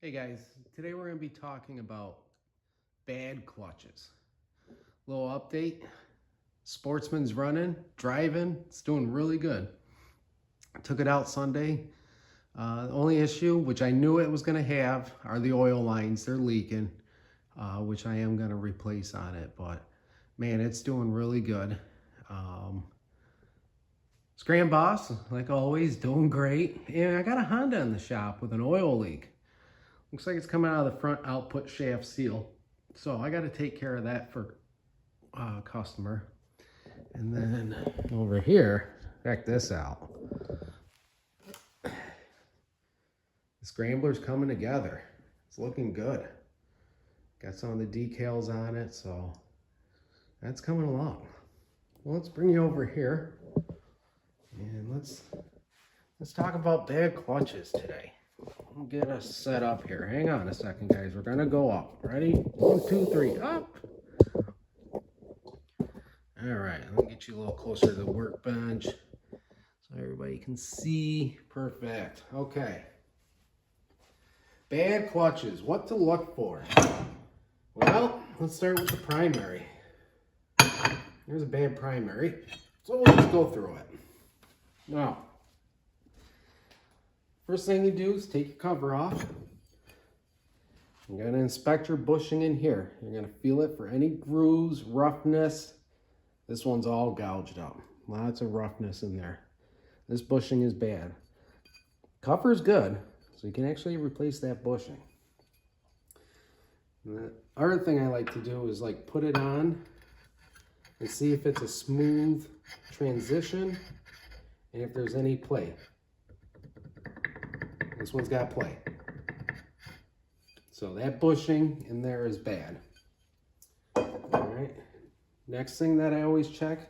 Hey guys, today we're going to be talking about bad clutches. Little update, Sportsman's running, driving, it's doing really good. I took it out Sunday. The only issue, which I knew it was going to have, are the oil lines. They're leaking, which I am going to replace on it, but man, it's doing really good. Scramblers, like always, doing great. And I got a Honda in the shop with an oil leak. Looks like it's coming out of the front output shaft seal. So I got to take care of that for a customer. And then over here, check this out. The Scramblers coming together. It's looking good. Got some of the decals on it, so that's coming along. Well, let's bring you over here and let's talk about bad clutches today. We'll get us set up here. Hang on a second, guys. We're gonna go up. Ready? 1, 2, 3, up. All right, let me get you a little closer to the workbench so everybody can see. Perfect. Okay. Bad clutches. What to look for? Well, let's start with the primary. Here's a bad primary. So let's go through it. Now, first thing you do is take your cover off. You're going to inspect your bushing in here. You're going to feel it for any grooves, roughness. This one's all gouged up. Lots of roughness in there. This bushing is bad. Cover's good, so you can actually replace that bushing. And the other thing I like to do is like put it on and see if it's a smooth transition and if there's any play. This one's got play. So that bushing in there is bad. All right. Next thing that I always check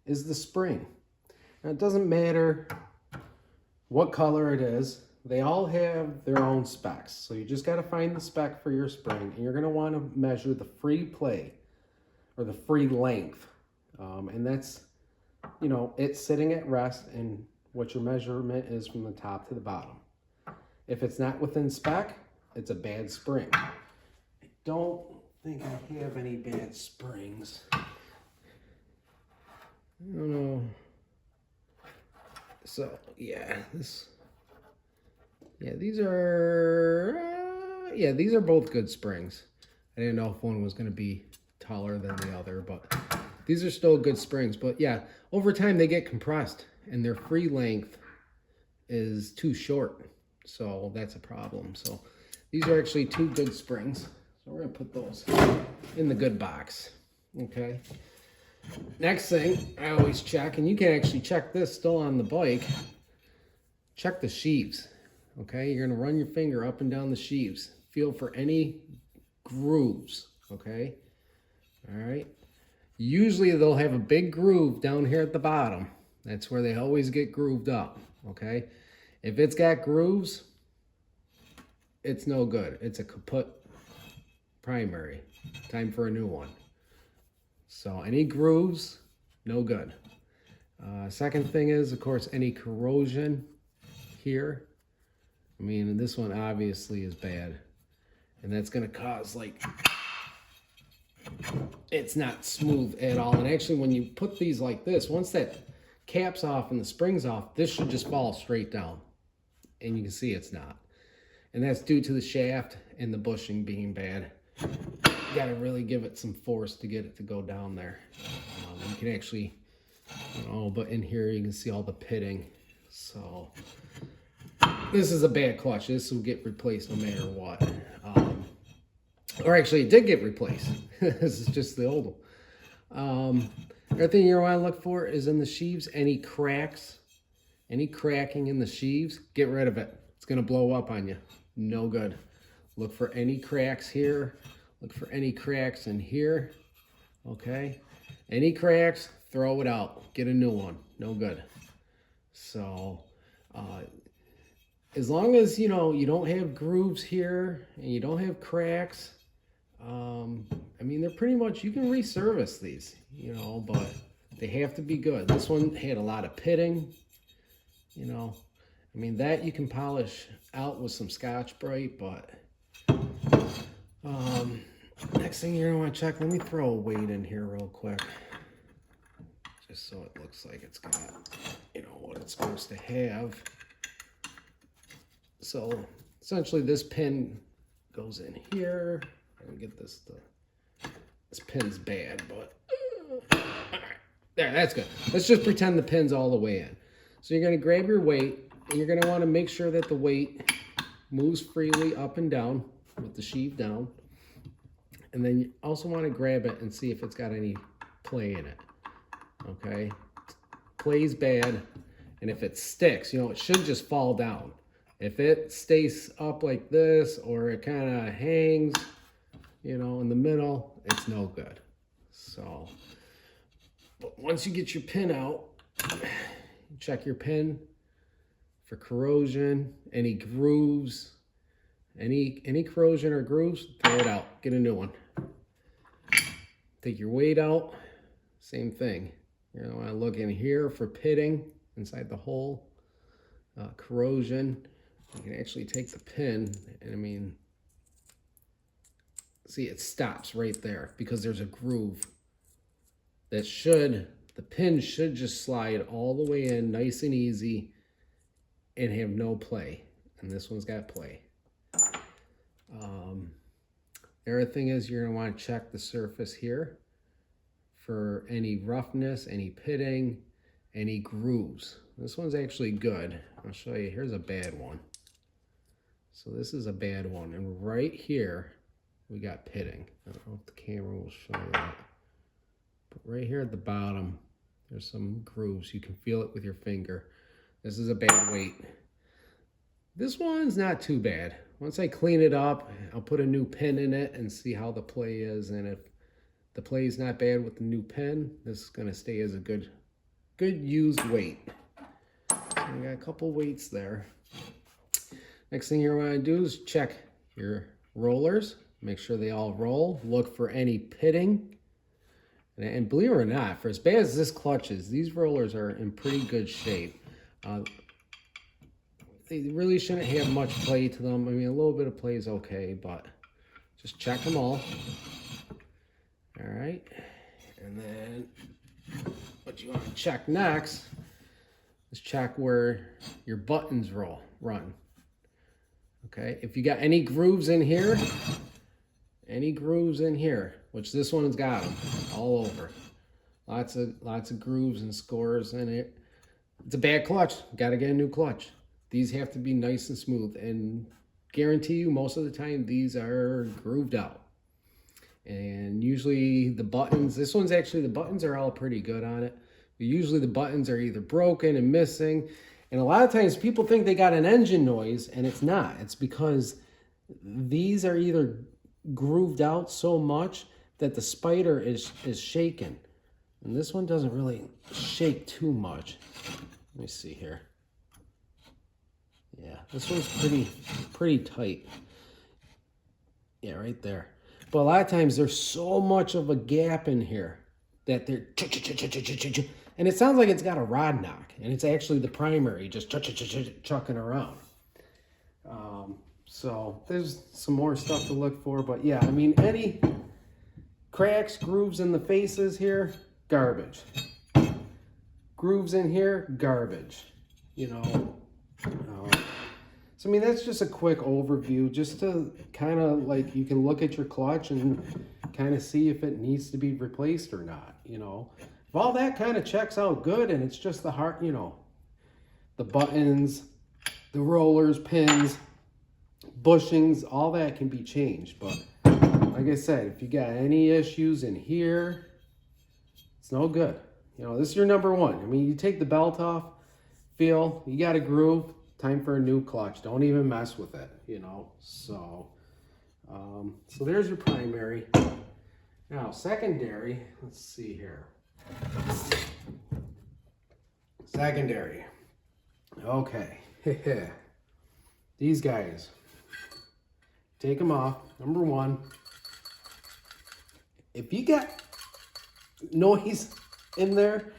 is the spring. Now it doesn't matter what color it is. They all have their own specs. So you just got to find the spec for your spring, and you're going to want to measure the free play or the free length. And that's, you know, it's sitting at rest and what your measurement is from the top to the bottom. If it's not within spec, it's a bad spring. I don't think I have any bad springs. I don't know. So, yeah, these are both good springs. I didn't know if one was going to be taller than the other, but these are still good springs. But yeah, over time they get compressed and their free length is too short. So that's a problem. So these are actually two good springs. So we're going to put those in the good box. Okay. Next thing I always check, and you can actually check this still on the bike, check the sheaves. Okay. You're going to run your finger up and down the sheaves. Feel for any grooves. Okay. All right. Usually they'll have a big groove down here at the bottom. That's where they always get grooved up. Okay. If it's got grooves, it's no good. It's a kaput primary. Time for a new one. So any grooves, no good. Second thing is, of course, any corrosion here. I mean, this one obviously is bad. And that's going to cause, like, it's not smooth at all. And actually, when you put these like this, once that cap's off and the spring's off, this should just fall straight down. And you can see it's not. And that's due to the shaft and the bushing being bad. You gotta really give it some force to get it to go down there. You can actually, but in here you can see all the pitting. So this is a bad clutch. This will get replaced no matter what. Or actually it did get replaced. This is just the old one. Another thing you want to look for is in the sheaves, any cracks, any cracking in the sheaves, get rid of it. It's going to blow up on you. No good. Look for any cracks here. Look for any cracks in here. Okay. Any cracks, throw it out. Get a new one. No good. So, as long as, you don't have grooves here and you don't have cracks, I mean, they're pretty much, you can reservice these, but they have to be good. This one had a lot of pitting. I mean, that you can polish out with some Scotch-Brite, but Next thing you're gonna want to check, let me throw a weight in here real quick. Just so it looks like it's got, you know, what it's supposed to have. So essentially this pin goes in here. I'll get this, this pin's bad, but all right, there, that's good. Let's just pretend the pin's all the way in. So you're gonna grab your weight, and you're gonna wanna make sure that the weight moves freely up and down with the sheave down. And then you also wanna grab it and see if it's got any play in it, okay? Play's bad, and if it sticks, you know, it should just fall down. If it stays up like this, or it kind of hangs, you know, in the middle, it's no good. So, but once you get your pin out, check your pin for corrosion, any grooves, any corrosion or grooves, throw it out, get a new one. Take your weight out, same thing. You're gonna wanna look in here for pitting inside the hole, corrosion. You can actually take the pin, and I mean, see, it stops right there because there's a groove that the pin should just slide all the way in nice and easy and have no play. And this one's got play. The other thing is you're gonna wanna check the surface here for any roughness, any pitting, any grooves. This one's actually good. I'll show you, here's a bad one. So this is a bad one, and right here we got pitting. I don't know if the camera will show that, but right here at the bottom there's some grooves. You can feel it with your finger. This is a bad weight. This one's not too bad. Once I clean it up, I'll put a new pin in it and see how the play is, and if the play is not bad with the new pin, this is going to stay as a good used weight. I got a couple weights there. Next thing you want to do is check your rollers. Make sure they all roll. Look for any pitting. And believe it or not, for as bad as this clutch is, these rollers are in pretty good shape. They really shouldn't have much play to them. I mean, a little bit of play is okay, but just check them all. All right. And then what you want to check next is check where your buttons run. Okay, if you got any grooves in here, which this one's got them all over. Lots of grooves and scores in it. It's a bad clutch. Got to get a new clutch. These have to be nice and smooth, and guarantee you most of the time these are grooved out. And usually the buttons, this one's actually, the buttons are all pretty good on it. But usually the buttons are either broken and missing. And a lot of times people think they got an engine noise, and it's not. It's because these are either grooved out so much that the spider is shaking. And this one doesn't really shake too much. Let me see here. Yeah, this one's pretty tight. Yeah, right there. But a lot of times there's so much of a gap in here that they're and it sounds like it's got a rod knock, and it's actually the primary just chucking around. So there's some more stuff to look for, but yeah, I mean, any cracks, grooves in the faces here, garbage. Grooves in here, garbage. You know. So I mean, that's just a quick overview, just to kind of like, you can look at your clutch and kind of see if it needs to be replaced or not, you know. If all that kind of checks out good, and it's just the heart, you know, the buttons, the rollers, pins, bushings, all that can be changed. But like I said, if you got any issues in here, it's no good. You know, this is your number one. I mean, you take the belt off, feel, you got a groove, time for a new clutch. Don't even mess with it, you know. So there's your primary. Now, secondary, let's see here. Secondary. Okay. These guys. Take them off. Number one. If you got noise in there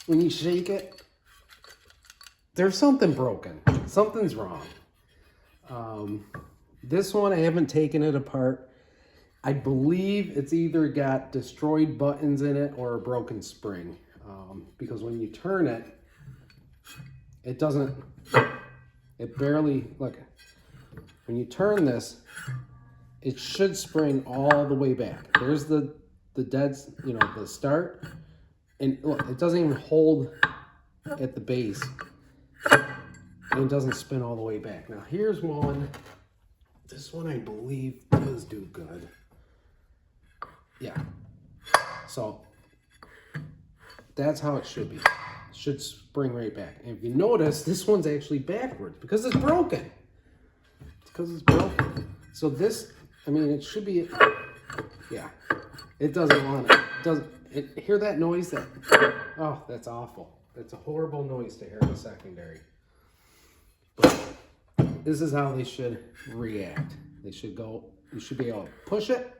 when you shake it, there's something broken. Something's wrong. This one, I haven't taken it apart. I believe it's either got destroyed buttons in it or a broken spring. Because when you turn it, it doesn't, it barely, look, when you turn this, it should spring all the way back. There's the dead, you know, the start. And look, it doesn't even hold at the base. And it doesn't spin all the way back. Now here's one. This one I believe does do good. Yeah. So that's how it should be. It should spring right back. And if you notice, this one's actually backwards because it's broken. It's because it's broken. So this, I mean, it should be, yeah. It doesn't want it. It doesn't, hear that noise? Oh, that's awful. That's a horrible noise to hear in the secondary. But this is how they should react. They should go, you should be able to push it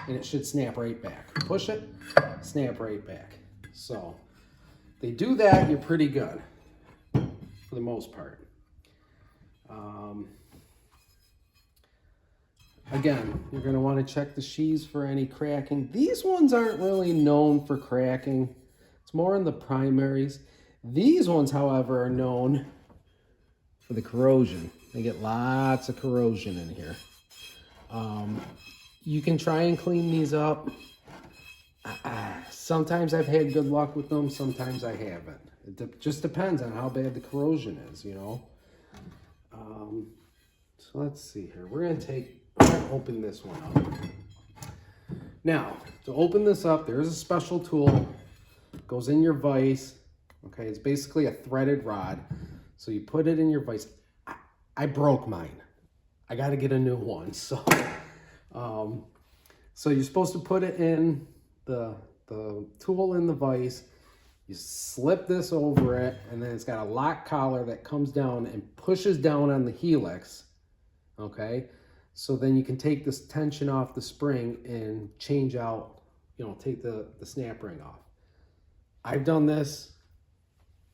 and it should snap right back. Push it, snap right back. So they do that, you're pretty good for the most part. Again, you're going to want to check the sheaths for any cracking. These ones aren't really known for cracking. It's more in the primaries. These ones, however, are known for the corrosion. They get lots of corrosion in here. You can try and clean these up. Sometimes I've had good luck with them, sometimes I haven't. It just depends on how bad the corrosion is, you know. So let's see here. We're going to open this one up. Now, to open this up, there's a special tool. It goes in your vise. Okay, it's basically a threaded rod. So you put it in your vise. I broke mine. I got to get a new one. So, so you're supposed to put it in the tool in the vise. You slip this over it, and then it's got a lock collar that comes down and pushes down on the Helix. Okay, so then you can take this tension off the spring and change out, you know, take the snap ring off. I've done this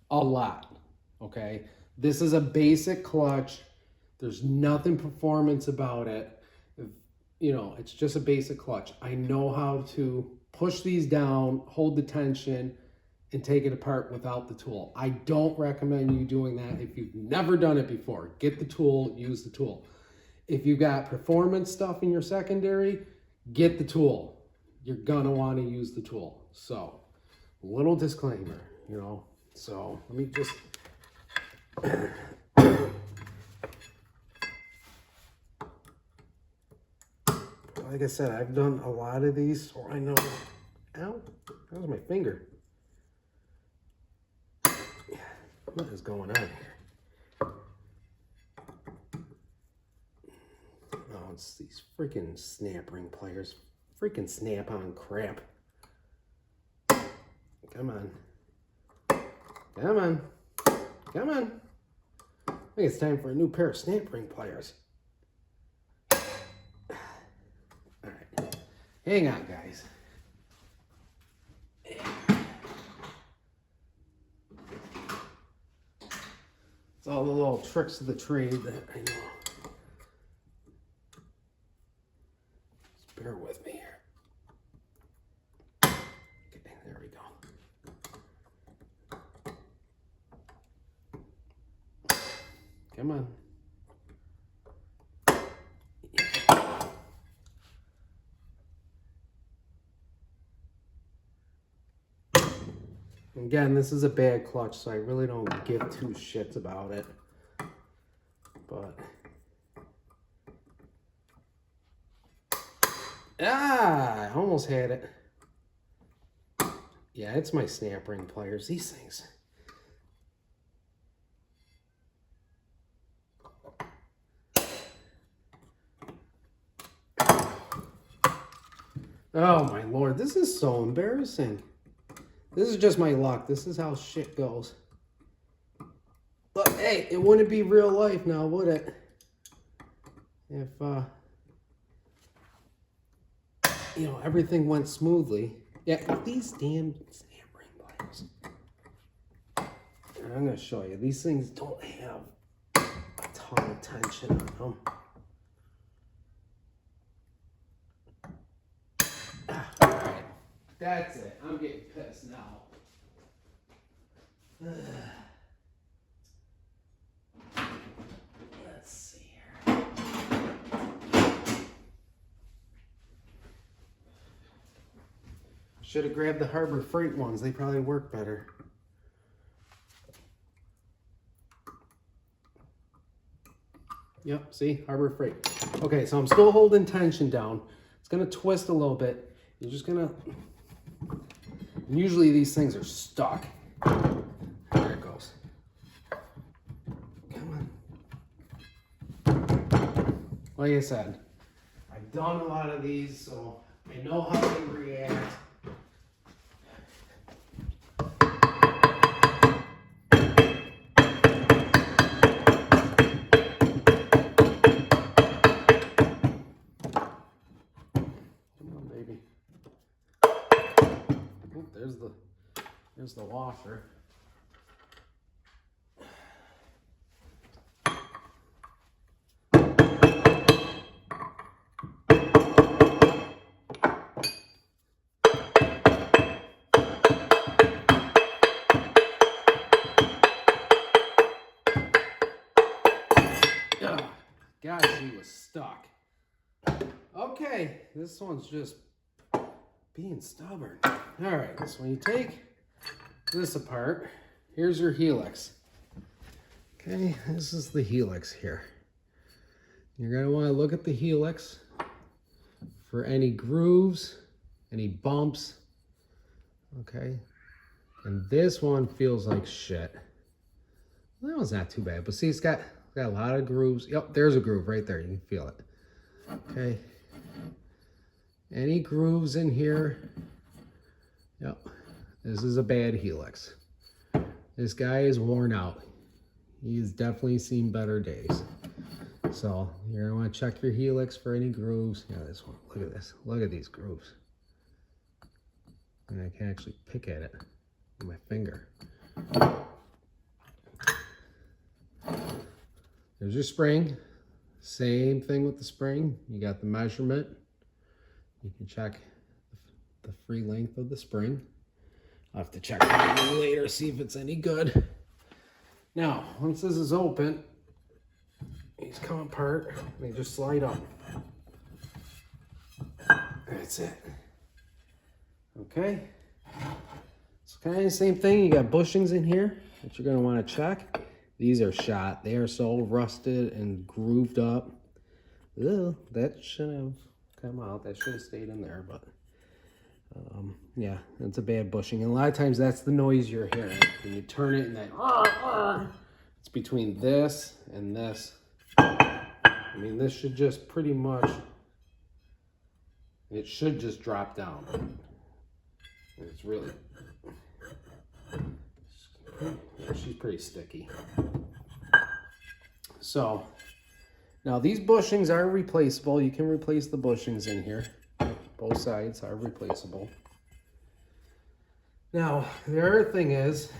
a lot. Okay, this is a basic clutch. There's nothing performance about it. You know, it's just a basic clutch. I know how to push these down, hold the tension, and take it apart without the tool. I don't recommend you doing that if you've never done it before. Get the tool, use the tool. If you've got performance stuff in your secondary, get the tool. You're gonna want to use the tool. So, little disclaimer, you know. So, let me just... Like I said, I've done a lot of these, so I know... Ow, that was my finger. What is going on here? Oh, it's these freaking snap ring pliers. Freaking snap-on crap. Come on. Come on. Come on. I think it's time for a new pair of snap ring pliers. Alright. Hang on, guys. It's all the little tricks of the trade that I know. Just bear with me here. Okay, there we go. Come on. Again, this is a bad clutch, so I really don't give two shits about it. But... I almost had it. Yeah, it's my snap ring pliers. These things. Oh my lord, this is so embarrassing. This is just my luck. This is how shit goes. But hey, it wouldn't be real life now, would it? If, you know, everything went smoothly. Yeah, if these damn snap ring pliers. I'm going to show you. These things don't have a ton of tension on them. That's it. I'm getting pissed now. Let's see here. Should have grabbed the Harbor Freight ones. They probably work better. Yep, see? Harbor Freight. Okay, so I'm still holding tension down. It's going to twist a little bit. You're just going to... Usually these things are stuck. There it goes. Come on. Like I said, I've done a lot of these, so I know how they react. There's the washer. Gosh, he was stuck. Okay, this one's just being stubborn. All right, so when you take this apart, here's your Helix. Okay, this is the Helix here. You're going to want to look at the Helix for any grooves, any bumps. Okay, and this one feels like shit. That one's not too bad, but see, it's got a lot of grooves. Yep, there's a groove right there. You can feel it. Okay. Any grooves in here? Yep. This is a bad Helix. This guy is worn out. He's definitely seen better days. So you're gonna want to check your Helix for any grooves. Yeah, this one. Look at this. Look at these grooves. And I can actually pick at it with my finger. There's your spring. Same thing with the spring. You got the measurement. You can check the free length of the spring. I'll have to check that later, see if it's any good. Now, once this is open, these come apart. They just slide up. That's it. Okay. It's kind of the same thing. You got bushings in here that you're going to want to check. These are shot. They are so rusted and grooved up. Ugh, that should have come out. That should have stayed in there, but yeah, that's a bad bushing. And a lot of times that's the noise you're hearing. When you turn it and that, it's between this and this. I mean, this should just pretty much, it should just drop down. It's really, she's pretty sticky. So now these bushings are replaceable. You can replace the bushings in here. Both sides are replaceable. Now the other thing is,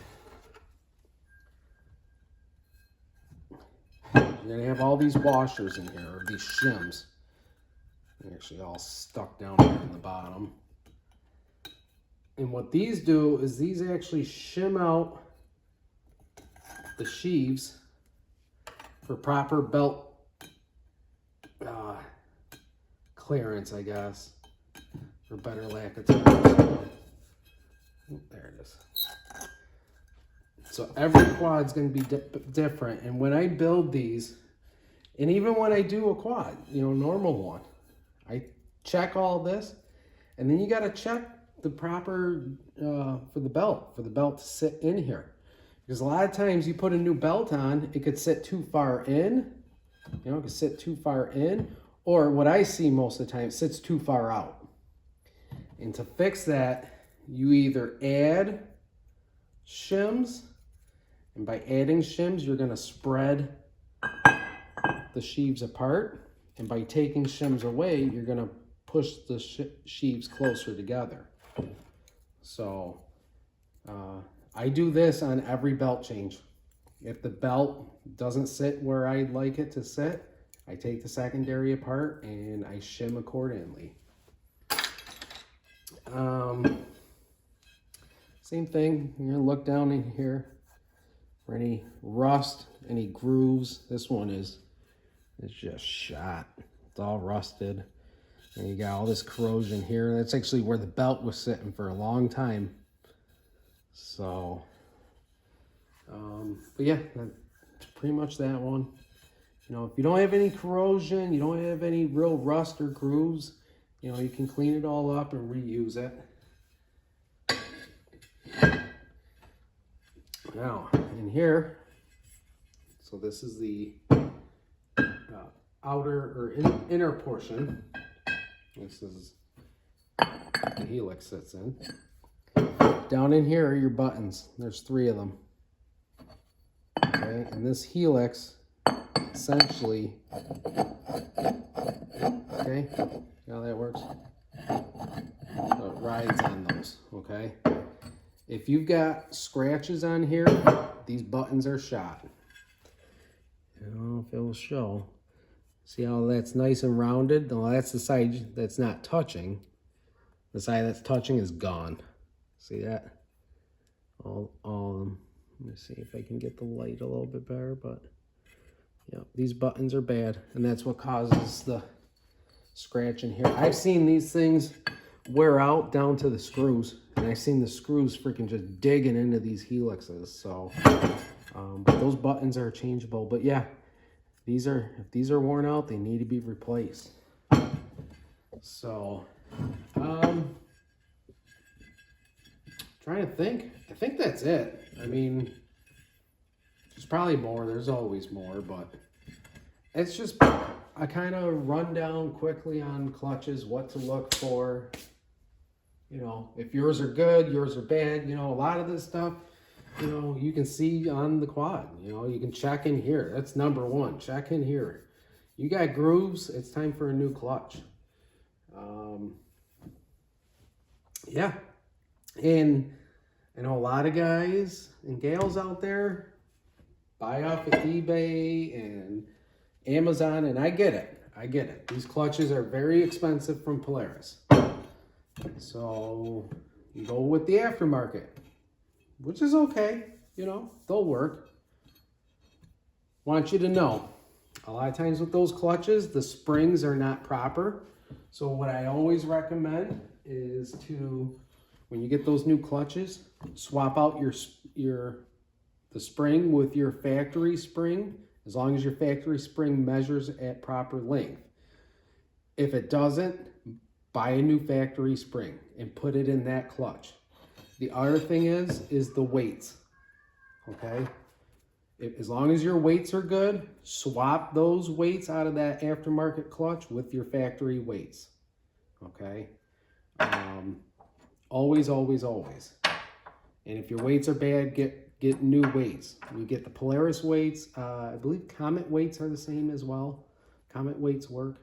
you're gonna have all these washers in here, or these shims. They're actually all stuck down here in the bottom. And what these do is these actually shim out the sheaves for proper belt clearance, I guess, for better lack of terms. There it is. So every quad's going to be different. And when I build these, and even when I do a quad, you know, normal one, I check all this, and then you got to check the proper for the belt to sit in here. Because a lot of times you put a new belt on, it could sit too far in. You know, it could sit too far in. Or what I see most of the time, it sits too far out. And to fix that, you either add shims. And by adding shims, you're going to spread the sheaves apart. And by taking shims away, you're going to push the sheaves closer together. So I do this on every belt change. If the belt doesn't sit where I'd like it to sit, I take the secondary apart and I shim accordingly. Same thing. You're gonna look down in here for any rust, any grooves. This one is just shot. It's all rusted. And you got all this corrosion here. That's actually where the belt was sitting for a long time. So, but yeah, that's pretty much that one. You know, if you don't have any corrosion, you don't have any real rust or grooves, you know, you can clean it all up and reuse it. Now, in here, so this is the outer or inner portion. This is the Helix sits in. Down in here are your buttons. There's 3 of them. Okay, and this Helix essentially, okay, how that works? So it rides on those, okay? If you've got scratches on here, these buttons are shot. I don't know if it will show. See how that's nice and rounded? Well, that's the side that's not touching. The side that's touching is gone. See that? All let me see if I can get the light a little bit better, but yeah, these buttons are bad, and that's what causes the scratch in here. I've seen these things wear out down to the screws, and I've seen the screws freaking just digging into these Helixes. So, but those buttons are changeable. But yeah, if these are worn out, they need to be replaced. So, trying to think. I think that's it. I mean, there's probably more. There's always more, but it's just a kind of rundown quickly on clutches, what to look for. You know, if yours are good, yours are bad. You know, a lot of this stuff, you know, you can see on the quad. You know, you can check in here. That's number 1. Check in here. You got grooves, it's time for a new clutch. Yeah. And I know a lot of guys and gals out there buy off of eBay and Amazon, and I get it. I get it. These clutches are very expensive from Polaris. So you go with the aftermarket, which is okay. You know, they'll work. Want you to know, a lot of times with those clutches, the springs are not proper. So what I always recommend is to, when you get those new clutches, swap out the spring with your factory spring, as long as your factory spring measures at proper length. If it doesn't, buy a new factory spring and put it in that clutch. The other thing is the weights, okay? As long as your weights are good, swap those weights out of that aftermarket clutch with your factory weights, okay? Always, always, always. And if your weights are bad, get new weights. You get the Polaris weights. I believe Comet weights are the same as well. Comet weights work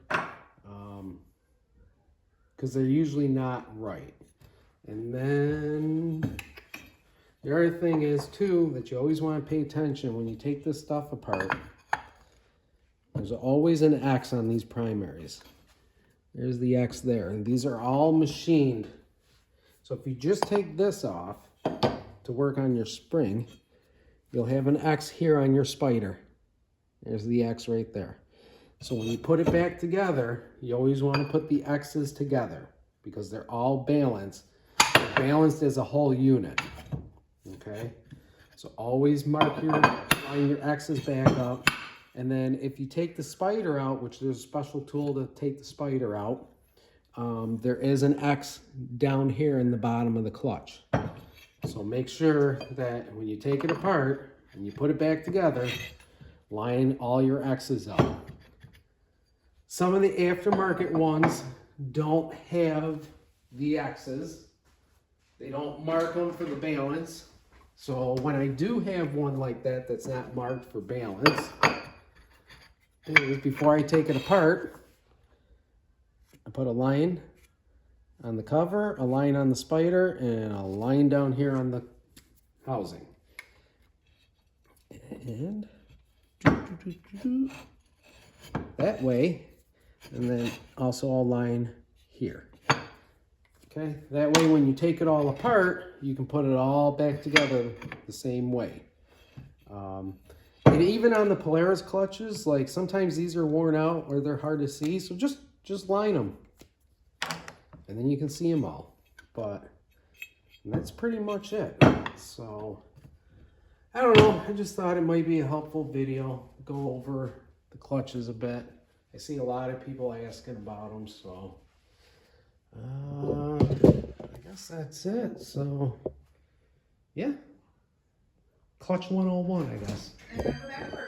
because they're usually not right. And then the other thing is too that you always want to pay attention when you take this stuff apart. There's always an X on these primaries. There's the X there, and these are all machined. So if you just take this off to work on your spring, you'll have an X here on your spider. There's the X right there. So when you put it back together, you always want to put the X's together because they're all balanced. They're balanced as a whole unit. Okay? So always line your X's back up. And then if you take the spider out, which there's a special tool to take the spider out, there is an X down here in the bottom of the clutch. So make sure that when you take it apart and you put it back together, line all your X's up. Some of the aftermarket ones don't have the X's. They don't mark them for the balance. So when I do have one like that that's not marked for balance, before I take it apart, I put a line on the cover, a line on the spider, and a line down here on the housing. And that way, and then also a line here. Okay, that way when you take it all apart, you can put it all back together the same way. And even on the Polaris clutches, like sometimes these are worn out or they're hard to see, so just line them. And then you can see them all. But that's pretty much it. So, I don't know, I just thought it might be a helpful video, go over the clutches a bit. I see a lot of people asking about them, so I guess that's it. So, yeah. Clutch 101, I guess.